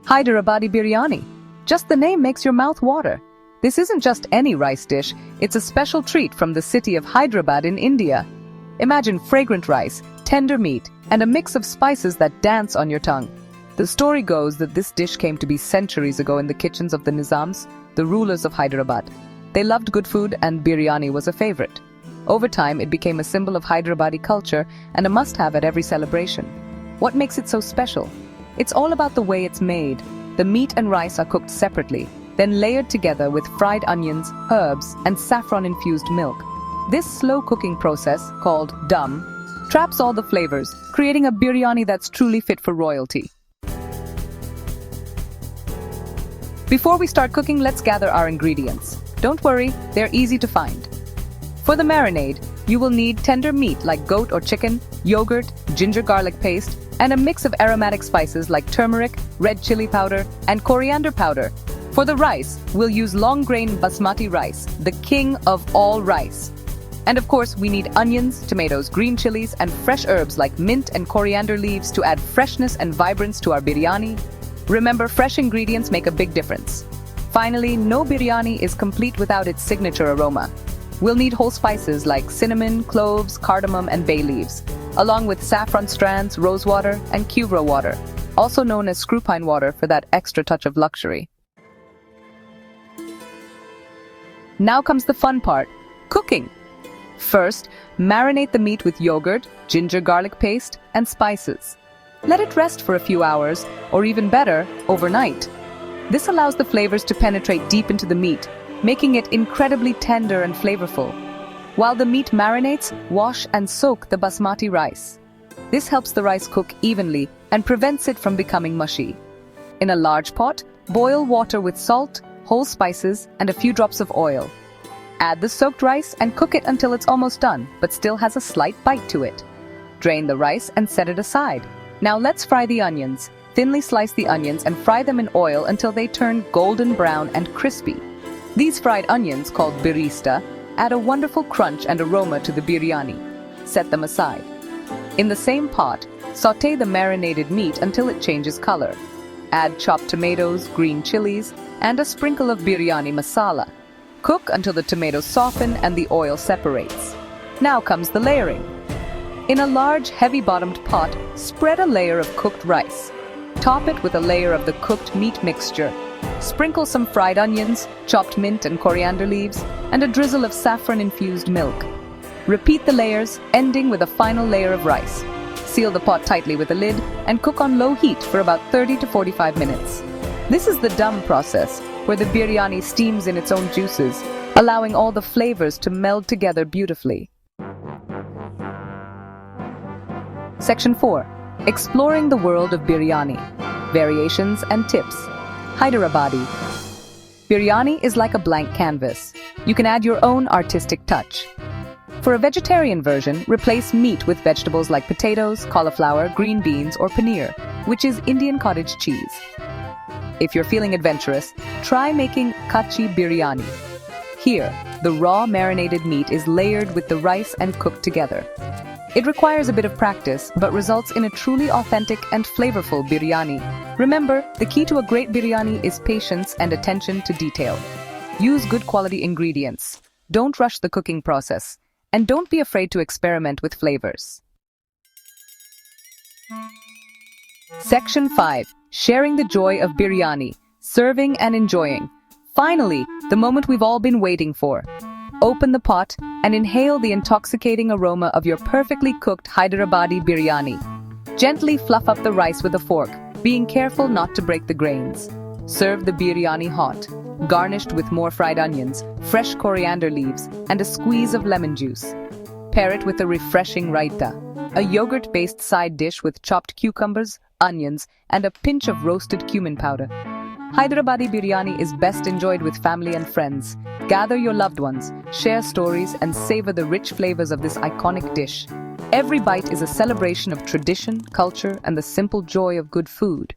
Hyderabadi Biryani. Just the name makes your mouth water. This isn't just any rice dish, it's a special treat from the city of Hyderabad in India. Imagine fragrant rice, tender meat, and a mix of spices that dance on your tongue. The story goes that this dish came to be centuries ago in the kitchens of the Nizams, the rulers of Hyderabad. They loved good food and biryani was a favorite. Over time, it became a symbol of Hyderabadi culture and a must-have at every celebration. What makes it so special? It's all about the way it's made. The meat and rice are cooked separately, then layered together with fried onions, herbs, and saffron-infused milk. This slow cooking process, called dum, traps all the flavors, creating a biryani that's truly fit for royalty. Before we start cooking, let's gather our ingredients. Don't worry, they're easy to find. For the marinade, you will need tender meat like goat or chicken, yogurt, ginger garlic paste, and a mix of aromatic spices like turmeric, red chili powder, and coriander powder. For the rice, we'll use long-grain basmati rice, the king of all rice. And of course, we need onions, tomatoes, green chilies, and fresh herbs like mint and coriander leaves to add freshness and vibrance to our biryani. Remember, fresh ingredients make a big difference. Finally, no biryani is complete without its signature aroma. We'll need whole spices like cinnamon, cloves, cardamom, and bay leaves, along with saffron strands, rose water, and curva water, also known as screw pine water for that extra touch of luxury. Now comes the fun part, cooking. First, marinate the meat with yogurt, ginger garlic paste, and spices. Let it rest for a few hours, or even better, overnight. This allows the flavors to penetrate deep into the meat, making it incredibly tender and flavorful. While the meat marinates, wash and soak the basmati rice. This helps the rice cook evenly and prevents it from becoming mushy. In a large pot, boil water with salt, whole spices, and a few drops of oil. Add the soaked rice and cook it until it's almost done, but still has a slight bite to it. Drain the rice and set it aside. Now let's fry the onions. Thinly slice the onions and fry them in oil until they turn golden brown and crispy. These fried onions, called birista, add a wonderful crunch and aroma to the biryani. Set them aside. In the same pot, sauté the marinated meat until it changes color. Add chopped tomatoes, green chilies, and a sprinkle of biryani masala. Cook until the tomatoes soften and the oil separates. Now comes the layering. In a large, heavy-bottomed pot, spread a layer of cooked rice. Top it with a layer of the cooked meat mixture. Sprinkle some fried onions, chopped mint and coriander leaves, and a drizzle of saffron-infused milk. Repeat the layers, ending with a final layer of rice. Seal the pot tightly with a lid and cook on low heat for about 30 to 45 minutes. This is the dum process, where the biryani steams in its own juices, allowing all the flavors to meld together beautifully. Section 4. Exploring the world of biryani. Variations and tips. Hyderabadi. Biryani is like a blank canvas. You can add your own artistic touch. For a vegetarian version, replace meat with vegetables like potatoes, cauliflower, green beans, or paneer, which is Indian cottage cheese. If you're feeling adventurous, try making kachi biryani. Here, the raw marinated meat is layered with the rice and cooked together. It requires a bit of practice, but results in a truly authentic and flavorful biryani. Remember, the key to a great biryani is patience and attention to detail. Use good quality ingredients. Don't rush the cooking process. And don't be afraid to experiment with flavors. Section 5. Sharing the joy of biryani. Serving and enjoying. Finally, the moment we've all been waiting for. Open the pot and inhale the intoxicating aroma of your perfectly cooked Hyderabadi biryani. Gently fluff up the rice with a fork, being careful not to break the grains. Serve the biryani hot, garnished with more fried onions, fresh coriander leaves, and a squeeze of lemon juice. Pair it with a refreshing raita, a yogurt-based side dish with chopped cucumbers, onions, and a pinch of roasted cumin powder. Hyderabadi biryani is best enjoyed with family and friends. Gather your loved ones, share stories, and savor the rich flavors of this iconic dish. Every bite is a celebration of tradition, culture, and the simple joy of good food.